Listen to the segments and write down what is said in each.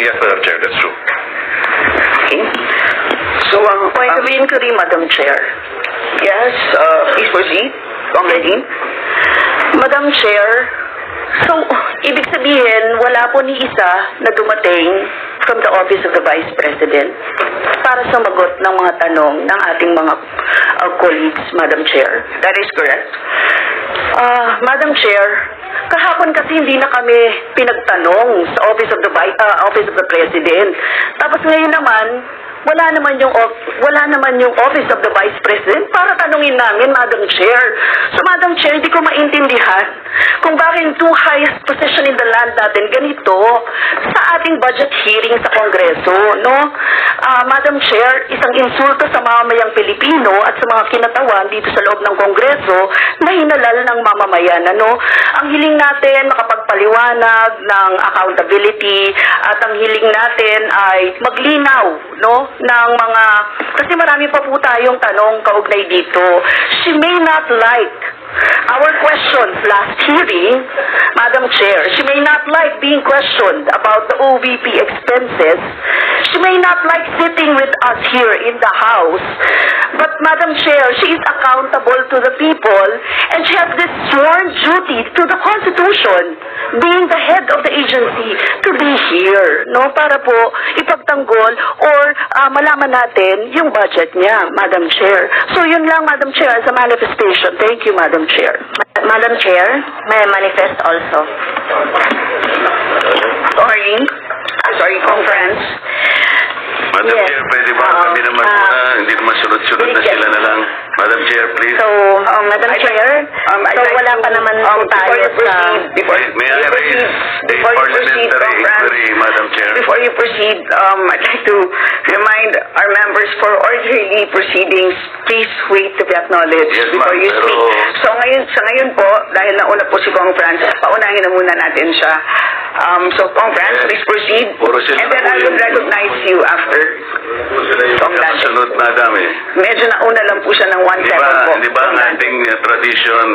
Yes, Madam Chair, that's true. Okay. So, Point of inquiry, Madam Chair. yes, please proceed. Congressman. Madam Chair, so, ibig sabihin, wala po ni isa na dumating from the Office of the Vice President para sumagot ng mga tanong ng ating mga colleagues, Madam Chair. That is correct. Madam Chair, kahapon kasi hindi na kami pinagtanong sa Office of the President. Tapos ngayon naman, wala naman yung Office of the Vice President para tanungin namin, Madam Chair. So, Madam Chair, hindi ko maintindihan kung bakit two highest position in the land natin ganito sa ating budget hearing sa Kongreso, no? Madam Chair, isang insulto sa mamamayang Pilipino at sa mga kinatawan dito sa loob ng Kongreso na hinalal ng mamamayan, ano? Ang hiling natin makapagpaliwanag ng accountability at ang hiling natin ay maglinaw, no? Ng mga, kasi marami pa po tayong tanong kaugnay dito. She may not like our questions last hearing, Madam Chair. She may not like being questioned about the OVP expenses. She may not like sitting with us here in the House. But Madam Chair, she is accountable to the people and she has this sworn duty to the Constitution, being the head of the agency, to be here, no? Para po ipagtanggol or malaman natin yung budget niya, Madam Chair. So yun lang, Madam Chair, as a manifestation. Thank you, Madam Chair. Madam Chair, may I manifest also? Sorry, conference. Madam Yes. Chair, pwede ba kami naman muna, hindi naman sunod-sunod na sila na lang. Madam Chair, please. So, Madam Chair, so wala pa naman po tayo sa... May I raise a parliamentary inquiry, Madam Chair? Before you proceed, I'd like to remind our members for orderly proceedings, please wait to be acknowledged Yes, before ma'am, you speak. So sa ngayon po, dahil nauna po si Kong Franz, paunahin na muna natin siya. So Kong Franz, please proceed. Puro sila And then po I will yun. recognize you after. Kong Franz. Sunod, Madam eh. Medyo nauna lang po siya ng 1 second po. Di ba ang ating tradition,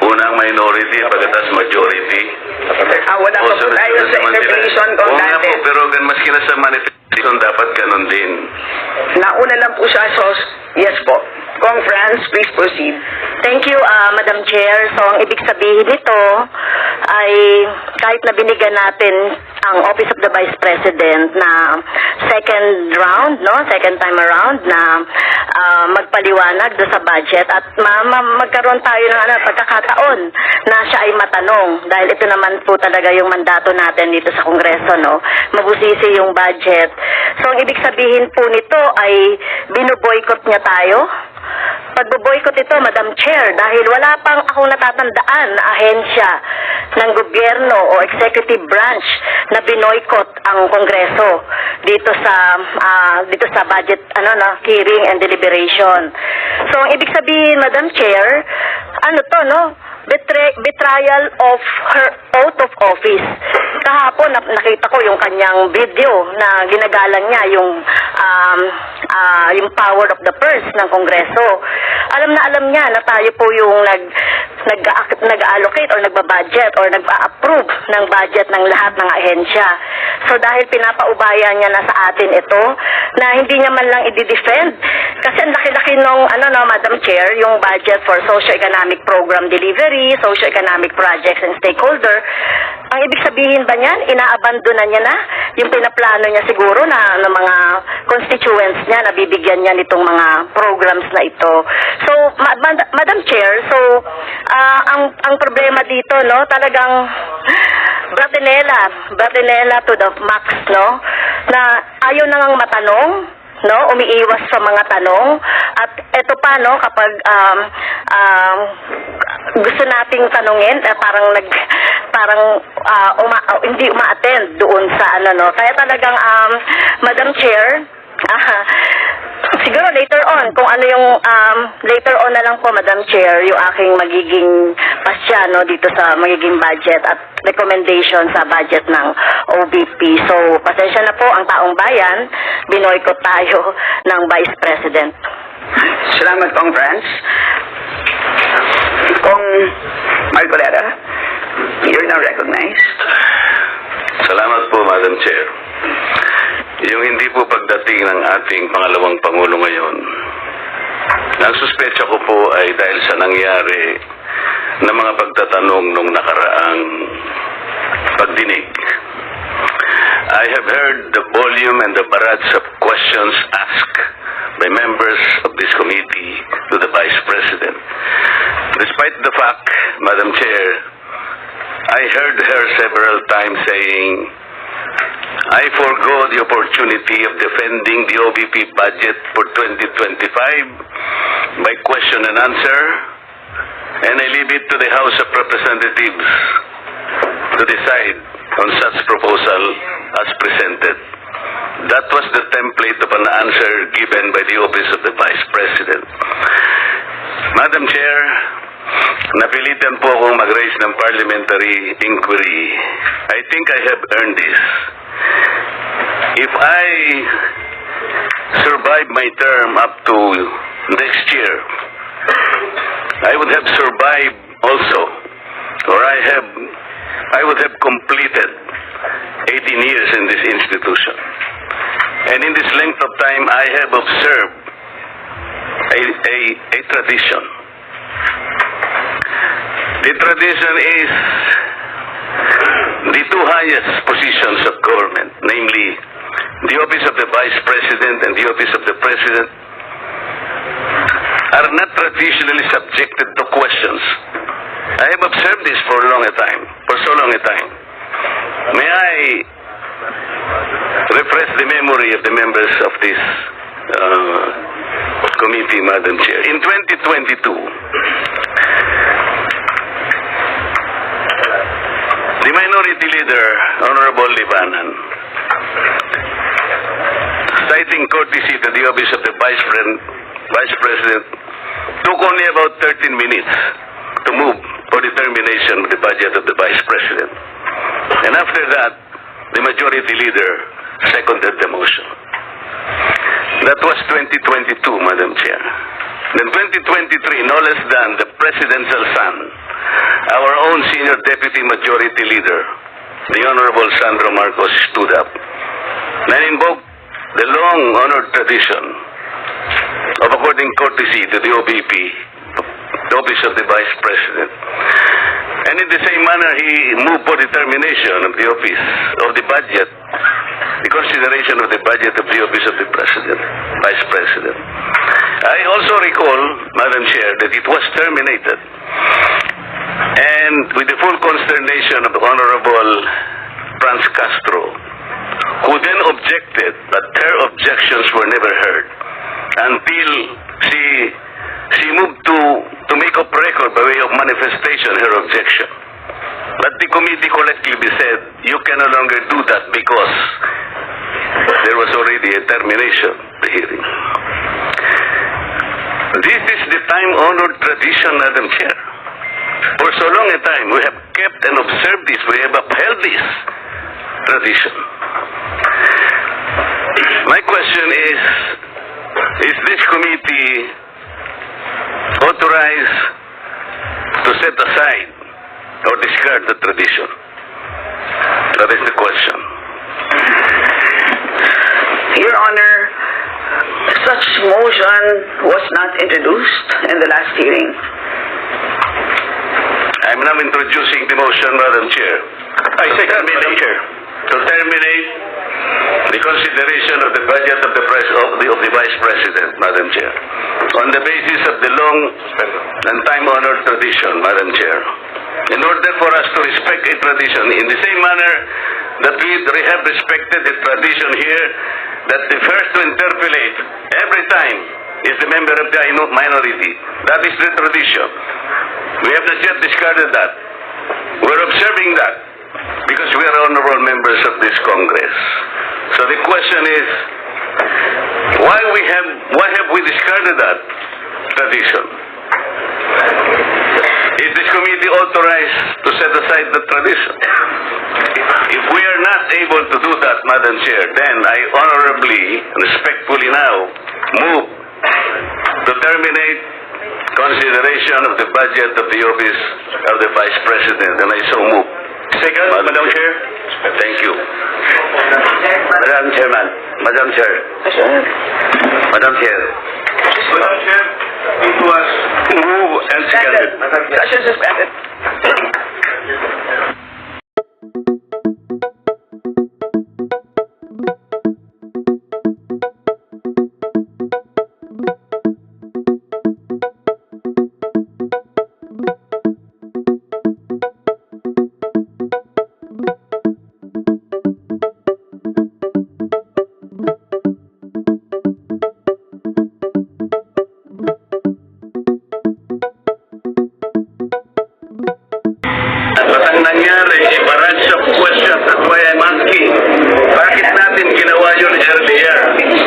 unang minority, pagkatas majority? Wala pa po tayo sa interpretation, Kong Oo nga po, Franz. pero maski na sa manifestation, dapat ganun din. Nauna lang po siya, so yes po. Kong Franz, please proceed. Thank you, Madam Chair. So, ang ibig sabihin nito ay kahit na binigyan natin ang Office of the Vice President na second time around na magpaliwanag doon sa budget at magkaroon tayo ng pagkakataon na siya ay matanong dahil ito naman po talaga yung mandato natin dito sa Kongreso, no? Mabusisi yung budget. So, ang ibig sabihin po nito ay binuboykot niya tayo. Pagbo-boycott ito, Madam Chair, dahil wala pang akong natatandaan na ahensya ng gobyerno o executive branch na binoykot ang Kongreso dito sa budget hearing and deliberation. So, ang ibig sabihin, Madam Chair, betrayal of her oath of office. Kahapon nakita ko yung kanyang video na ginagalang niya yung power of the purse ng Kongreso. Alam niya na tayo po yung nag-allocate or nagbabudget or nag-approve ng budget ng lahat ng ahensya. So dahil pinapaubayan niya na sa atin ito, na hindi niya man lang i-defend kasi ang laki-laki nung Madam Chair, yung budget for socio-economic program delivery, socio-economic projects and stakeholder. Ang ibig sabihin ba niyan, inaabandona niya na yung pinaplano niya siguro na ng mga constituents niya na bibigyan niya nitong mga programs na ito. So, Madam Chair, so ang problema dito, no, talagang bratinela to the max, no, na ayaw na ngang matanong, no, umiiwas sa mga tanong at eto pa, no, kapag gusto nating tanungin, hindi uma-attend doon sa kaya talagang Madam Chair, siguro later on, kung ano yung later on na lang po, Madam Chair, yung aking magiging pasya, no, dito sa magiging budget at recommendation sa budget ng OVP. So, pasensya na po ang taong bayan, binoykot tayo ng Vice President. Salamat, Kong Franz. Kong Marcoleta, you're now recognized. Salamat po, Madam Chair. yung hindi po pagdating ng ating pangalawang Pangulo ngayon, ang suspecha ko po ay dahil sa nangyari na mga pagtatanong nung nakaraang pagdinig. I have heard the volume and the barrage of questions asked by members of this committee to the Vice President. Despite the fact, Madam Chair, I heard her several times saying, I forgo the opportunity of defending the OVP budget for 2025 by question and answer, and I leave it to the House of Representatives to decide on such proposal as presented. That was the template of an answer given by the Office of the Vice President. Madam Chair, napilitan po akong mag-raise ng parliamentary inquiry. I think I have earned this. If I survive my term up to next year, I would have survived also, or I would have completed 18 years in this institution. And in this length of time, I have observed a tradition. The tradition is the two highest positions of government, namely the Office of the Vice President and the Office of the President, are not traditionally subjected to questions. I have observed this for so long a time. May I refresh the memory of the members of this committee, Madam Chair. In 2022, the Minority Leader, Honorable Libanan, citing courtesy to the Office of the Vice President, took only about 13 minutes to move for determination of the budget of the Vice President. And after that, the Majority Leader seconded the motion. That was 2022, Madam Chair. Then 2023, no less than the Presidential son, our own Senior Deputy Majority Leader, the Honorable Sandro Marcos, stood up and invoked the long-honored tradition of according courtesy to the OVP, the Office of the Vice President. And in the same manner, he moved for determination of the Office of the Budget, the consideration of the budget of the Office of the President, Vice President. I also recall, Madam Chair, that it was terminated, and with the full consternation of the Honorable Franz Castro, who then objected, but her objections were never heard until she moved to make up record by way of manifestation her objection. But the committee collectively said, you can no longer do that because there was already a termination of the hearing. This is the time-honored tradition, Madam Chair. For so long a time, we have kept and observed this. We have upheld this tradition. My question is this committee authorized to set aside or discard the tradition? That is the question. Your Honor, such motion was not introduced in the last hearing. I'm now introducing the motion, Madam Chair. I second, Madam Chair. To terminate the consideration of the budget of the Vice President, Madam Chair, on the basis of the long and time-honored tradition, Madam Chair. In order for us to respect a tradition, in the same manner that we have respected the tradition here, that the first to interpolate every time is the member of the minority. That is the tradition. We have not yet discarded that. We're observing that because we are honorable members of this Congress. So the question is, why have we discarded that tradition? Is this committee authorized to set aside the tradition? If we are not able to do that, Madam Chair, then I honorably and respectfully now move to terminate consideration of the budget of the Office of the Vice President, and I so move. Second, Madam Chair. Thank you. Madam Chairman. Madam Chair. Madam Chair. Madam Chair, it was moved and seconded. Session suspended. At ang nangyari, a barrage of questions. That's why I'm asking, bakit natin ginawa yun earlier?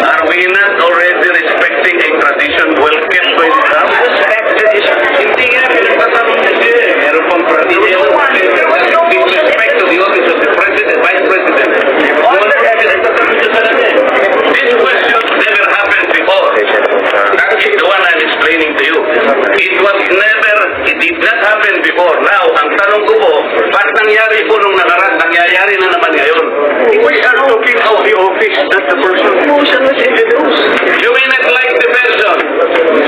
Are we not already respecting a tradition well kept by the House? Respect tradition. Hindi nga, pinagtatanong kasi. Meron pang tradition. With respect to the office of the President, Vice President. This question never happened before. That's the one I'm explaining to you. It did not happen before. Now, ang tanong ko po, ba't nangyari po nung nakaraan, nangyayari na naman ngayon? We are talking of the office, not the person. Motion was introduced. You may not like the person.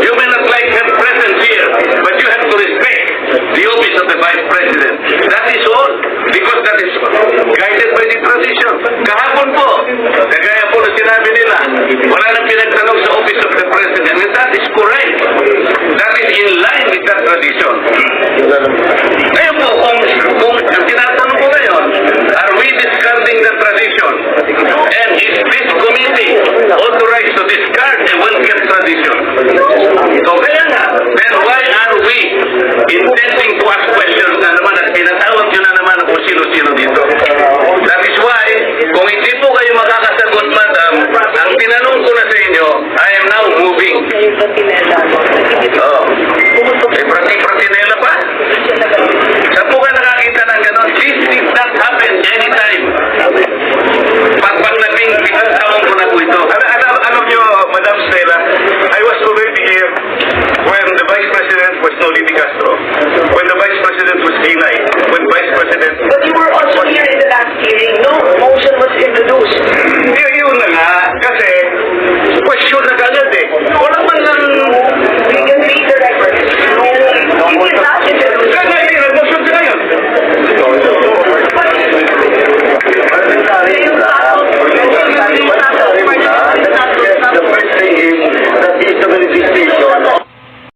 You may not like her presence here. But you have to respect the office of the Vice President. That is all. Because that is guided by the tradition. Kahapon po, kagaya po na sinabi nila, wala nang pinagtanong sa office of the President. And that is correct. That is in line with that tradition. Ngayon po, kung ang tinatanong ko ngayon, are we discarding the tradition? And is this committee authorized to discard a well-kept tradition? So kaya nga, then why are we intending to ask questions na naman at pinatawag nyo na naman kung sino-sino dito? That is why, kung hindi po kayo makakasagot, madam, ang tinanong ko na sa inyo, I am now moving